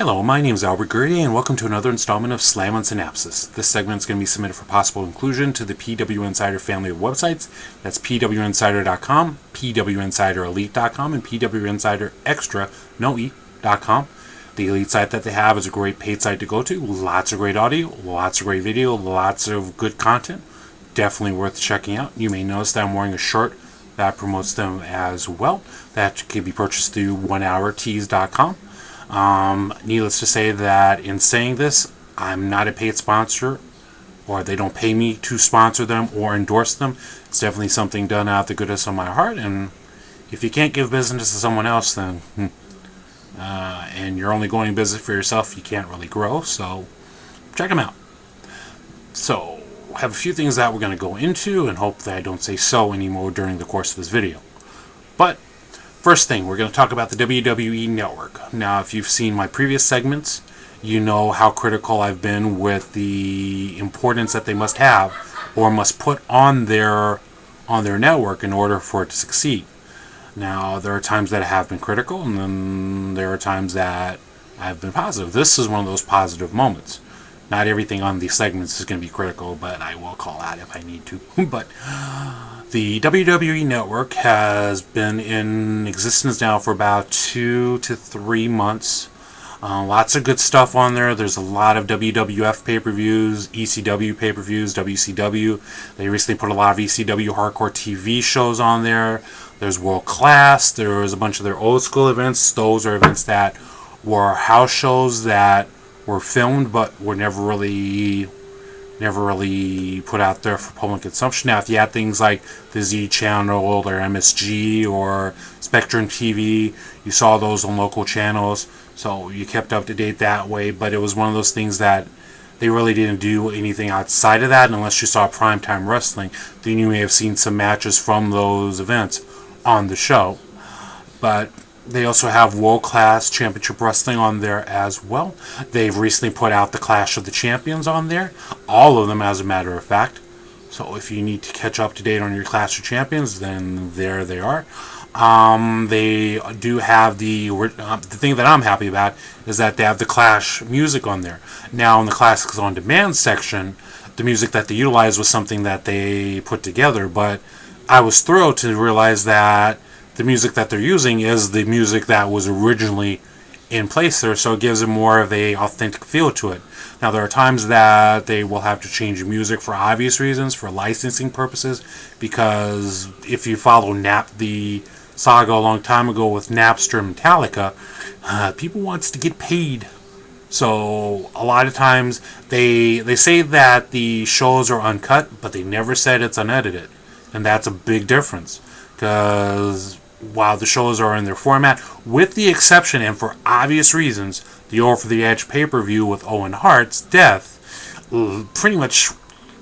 Hello, my name is Albert Gurdy, and welcome to another installment of Slammin Synapses. This segment is going to be submitted for possible inclusion to the PW Insider family of websites. That's pwinsider.com, pwinsiderelite.com, and pwinsiderextra.com. The Elite site that they have is a great paid site to go to. Lots of great audio, lots of great video, lots of good content. Definitely worth checking out. You may notice that I'm wearing a shirt that promotes them as well. That can be purchased through onehourtees.com. Needless to say that in saying this, I'm not a paid sponsor, or they don't pay me to sponsor them or endorse them. It's definitely something done out of the goodness of my heart, and if you can't give business to someone else, then and you're only going business for yourself, you can't really grow, so check them out. So, I have a few things that we're going to go into, and hope that I don't say so anymore during the course of this video. But first thing, we're going to talk about the WWE Network. Now, if you've seen my previous segments, you know how critical I've been with the importance that they must have or must put on their network in order for it to succeed. Now, there are times that I have been critical, and then there are times that I've been positive. This is one of those positive moments. Not everything on these segments is going to be critical, but I will call out if I need to. But the WWE Network has been in existence now for about 2 to 3 months. Lots of good stuff on there. There's a lot of WWF pay-per-views, ECW pay-per-views, WCW. They recently put a lot of ECW hardcore TV shows on there. There's World Class. There's a bunch of their old school events. Those are events that were house shows that were filmed but were never really put out there for public consumption. Now, if you had things like the Z Channel or MSG or Spectrum TV, you saw those on local channels, so you kept up to date that way. But it was one of those things that they really didn't do anything outside of that, unless you saw primetime wrestling. Then you may have seen some matches from those events on the show. But they also have World Class Championship Wrestling on there as well. They've recently put out the Clash of the Champions on there. All of them, as a matter of fact. So if you need to catch up to date on your Clash of Champions, then there they are. They do have the thing that I'm happy about is that they have the Clash music on there. Now, in the Classics on Demand section, the music that they utilized was something that they put together. But I was thrilled to realize that the music that they're using is the music that was originally in place there, so it gives it more of a authentic feel to it. Now, there are times that they will have to change music for obvious reasons, for licensing purposes, because if you follow the saga a long time ago with Napster and Metallica, people wants to get paid. So a lot of times they say that the shows are uncut, but they never said it's unedited, and that's a big difference. Because while the shows are in their format, with the exception, and for obvious reasons, the Over the Edge pay-per-view with Owen Hart's death, pretty much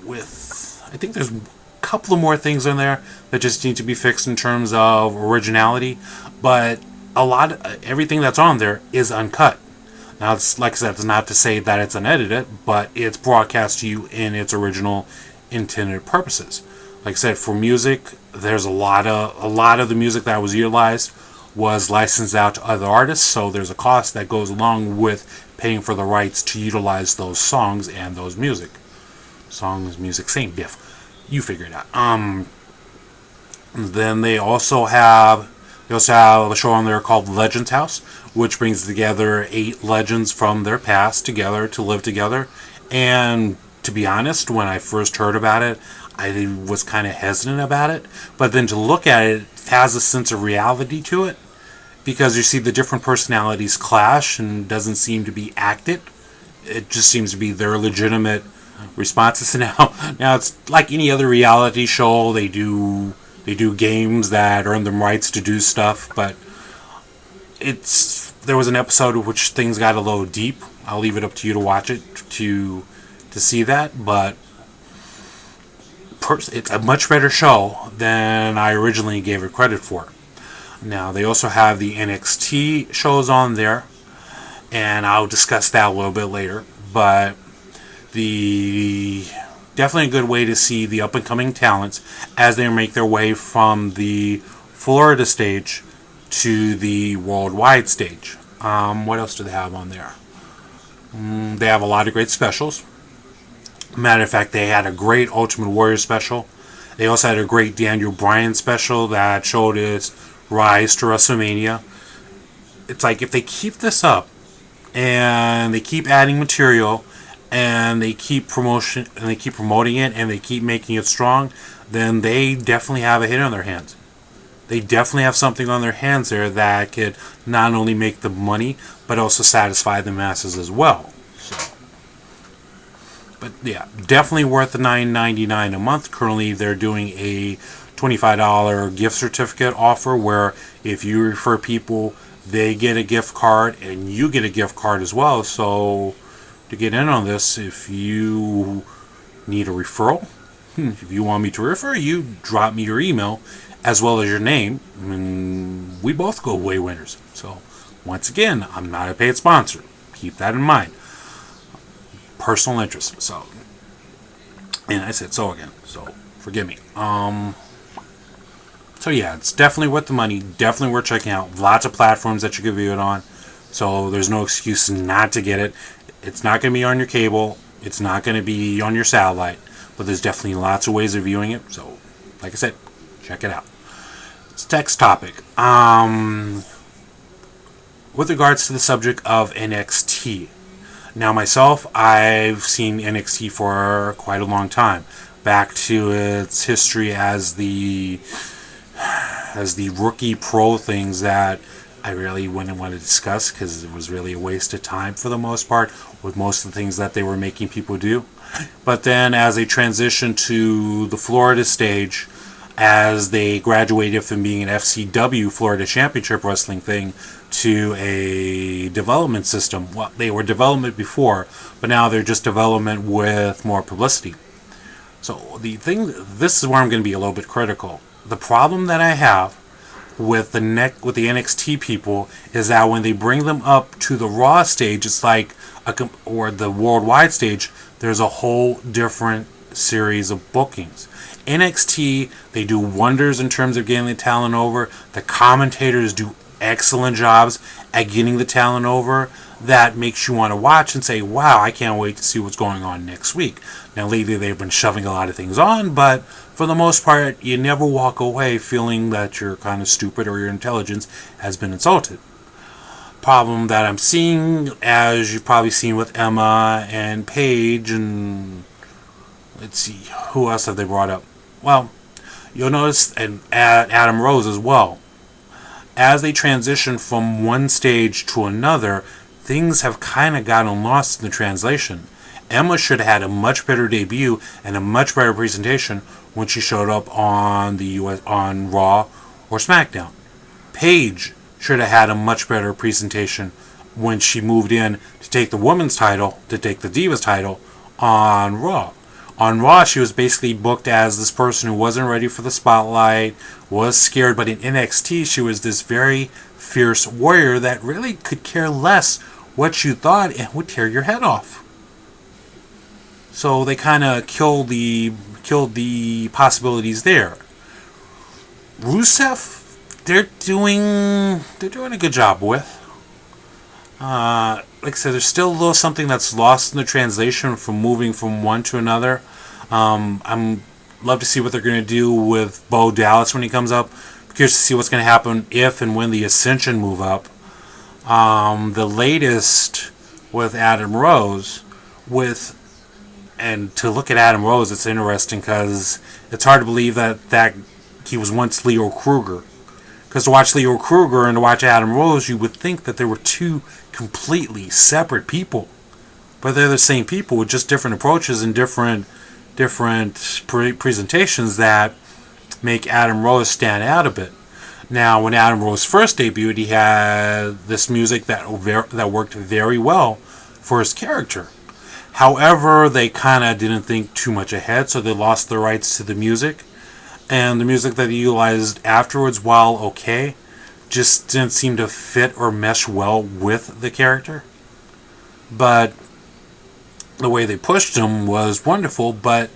with, I think there's a couple of more things in there that just need to be fixed in terms of originality, but everything that's on there is uncut. Now, it's, like I said, it's not to say that it's unedited, but it's broadcast to you in its original intended purposes. Like I said, for music, there's a lot of the music that was utilized was licensed out to other artists, so there's a cost that goes along with paying for the rights to utilize those songs and those music. Songs, music, same diff. You figure it out. Then they also have a show on there called Legends House, which brings together 8 legends from their past together to live together. And to be honest, when I first heard about it, I was kind of hesitant about it, but then to look at it, it has a sense of reality to it, because you see the different personalities clash and doesn't seem to be acted. It just seems to be their legitimate responses. Now it's like any other reality show. They do games that earn them rights to do stuff, but there was an episode in which things got a little deep. I'll leave it up to you to watch it to see that, but it's a much better show than I originally gave it credit for. Now, they also have the NXT shows on there, and I'll discuss that a little bit later. But definitely a good way to see the up-and-coming talents as they make their way from the Florida stage to the worldwide stage. What else do they have on there? They have a lot of great specials. Matter of fact, they had a great Ultimate Warrior special. They also had a great Daniel Bryan special that showed his rise to WrestleMania. It's like if they keep this up and they keep adding material and they keep promoting it and they keep making it strong, then they definitely have a hit on their hands. They definitely have something on their hands there that could not only make the money but also satisfy the masses as well. So, but yeah, definitely worth the $9.99 a month. Currently, they're doing a $25 gift certificate offer where if you refer people, they get a gift card and you get a gift card as well. So to get in on this, if you need a referral, if you want me to refer you, drop me your email as well as your name, and we both go away winners. So once again, I'm not a paid sponsor. Keep that in mind. Personal interest. So, and I said so again. So forgive me. So yeah, it's definitely worth the money. Definitely worth checking out. Lots of platforms that you can view it on. So there's no excuse not to get it. It's not going to be on your cable. It's not going to be on your satellite. But there's definitely lots of ways of viewing it. So, like I said, check it out. It's next topic. With regards to the subject of NXT. Now myself, I've seen NXT for quite a long time. Back to its history as the rookie pro things that I really wouldn't want to discuss because it was really a waste of time for the most part with most of the things that they were making people do. But then as they transitioned to the Florida stage, as they graduated from being an FCW Florida Championship Wrestling thing to a development system. Well, they were development before, but now they're just development with more publicity. So this is where I'm going to be a little bit critical. The problem that I have with the NXT people is that when they bring them up to the Raw stage, it's like or the worldwide stage, there's a whole different series of bookings. NXT, they do wonders in terms of getting the talent over. The commentators do excellent jobs at getting the talent over. That makes you want to watch and say, wow, I can't wait to see what's going on next week. Now, lately they've been shoving a lot of things on, but for the most part, you never walk away feeling that you're kind of stupid or your intelligence has been insulted. Problem that I'm seeing, as you've probably seen with Emma and Paige, and let's see, who else have they brought up? Well, you'll notice and Adam Rose as well. As they transition from one stage to another, things have kind of gotten lost in the translation. Emma should have had a much better debut and a much better presentation when she showed up on on Raw or SmackDown. Paige should have had a much better presentation when she moved in to take the women's title, to take the Divas title on Raw. On Raw, she was basically booked as this person who wasn't ready for the spotlight, was scared, but in NXT, she was this very fierce warrior that really could care less what you thought and would tear your head off. So they kind of killed the possibilities there. Rusev, they're doing a good job with. Like I said, there's still a little something that's lost in the translation from moving from one to another. I'm love to see what they're going to do with Bo Dallas when he comes up. I'm curious to see what's going to happen if and when the Ascension move up. The latest with Adam Rose, and to look at Adam Rose, it's interesting because it's hard to believe that he was once Leo Kruger. Because to watch Leo Kruger and to watch Adam Rose, you would think that there were two completely separate people. But they're the same people with just different approaches and different presentations that make Adam Rose stand out a bit. Now, when Adam Rose first debuted, he had this music that worked very well for his character. However, they kind of didn't think too much ahead, so they lost the rights to the music. And the music that he utilized afterwards, while okay, just didn't seem to fit or mesh well with the character. But the way they pushed him was wonderful, but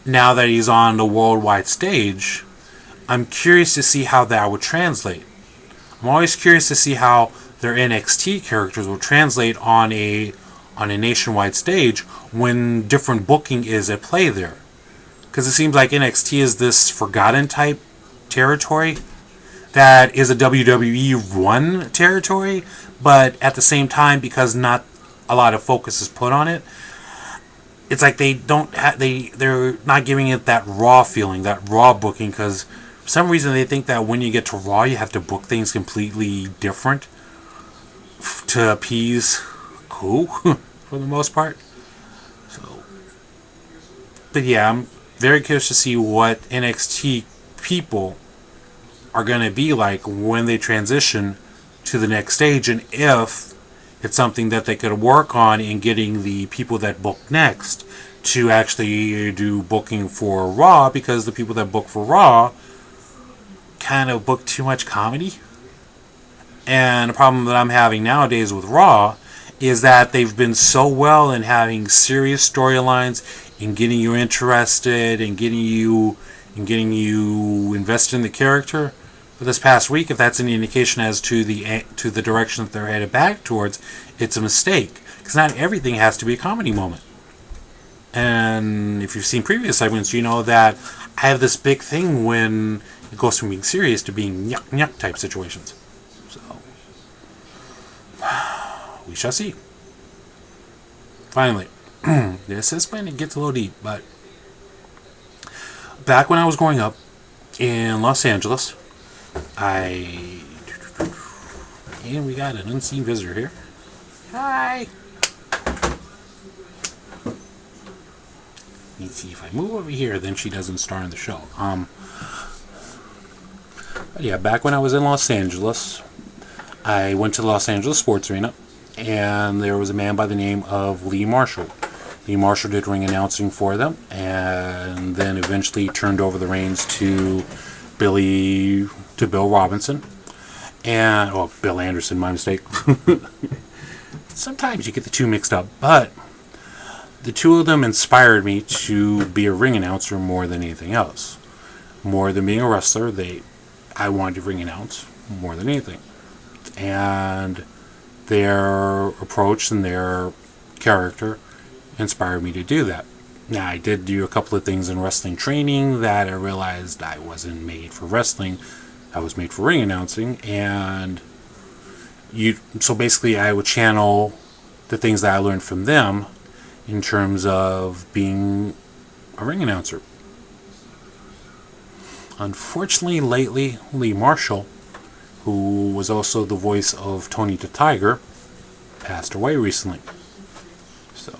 now that he's on the worldwide stage, I'm curious to see how that would translate. I'm always curious to see how their NXT characters will translate on a on a nationwide stage when different booking is at play there. Because it seems like NXT is this forgotten type territory that is a WWE run territory, but at the same time, because not a lot of focus is put on it, it's like they're not giving it that raw feeling, that raw booking, because for some reason they think that when you get to Raw you have to book things completely different to appease who for the most part. So, but yeah, I'm very curious to see what NXT people are going to be like when they transition to the next stage, and if it's something that they could work on in getting the people that book next to actually do booking for Raw, because the people that book for Raw kind of book too much comedy. And the problem that I'm having nowadays with Raw is that they've been so well in having serious storylines, in getting you interested, and getting you invested in the character. But this past week, if that's any indication as to the direction that they're headed back towards, it's a mistake. Because not everything has to be a comedy moment. And if you've seen previous segments, you know that I have this big thing when it goes from being serious to being yuck yuck type situations. So we shall see. Finally, this is when it gets a little deep, but back when I was growing up in Los Angeles, and we got an unseen visitor here. Hi. Let me see if I move over here, then she doesn't star in the show. But yeah, back when I was in Los Angeles, I went to the Los Angeles Sports Arena, and there was a man by the name of Lee Marshall. Lee Marshall did ring announcing for them, and then eventually turned over the reins to Bill Robinson. And Bill Anderson, my mistake. Sometimes you get the two mixed up, but the two of them inspired me to be a ring announcer more than anything else. More than being a wrestler, I wanted to ring announce more than anything. And their approach and their character inspired me to do that. Now, I did do a couple of things in wrestling training that I realized I wasn't made for wrestling. I was made for ring announcing, and so basically I would channel the things that I learned from them in terms of being a ring announcer. Unfortunately, lately, Lee Marshall, who was also the voice of Tony the Tiger, passed away recently. So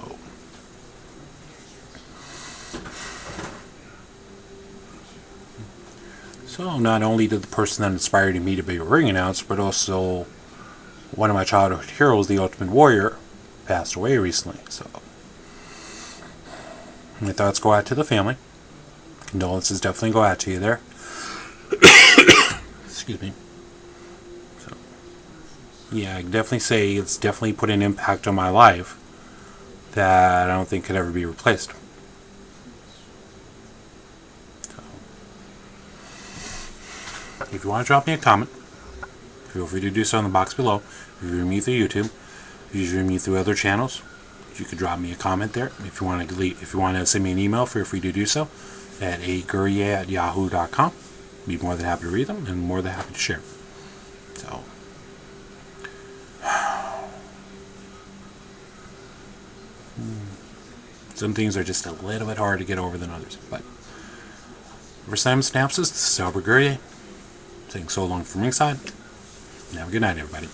not only did the person that inspired me to be a ring announcer, but also one of my childhood heroes, the Ultimate Warrior, passed away recently. So my thoughts go out to the family. Condolences definitely go out to you there. Excuse me. So yeah, I can definitely say it's definitely put an impact on my life that I don't think could ever be replaced. If you want to drop me a comment, feel free to do so in the box below. If you view me through YouTube, if you view me through other channels, you could drop me a comment there. If you want to send me an email, feel free to do so at agurye@yahoo.com. Be more than happy to read them and more than happy to share. So some things are just a little bit harder to get over than others. But for Synapses, this is Agurye saying so long from ringside, and have a good night, everybody.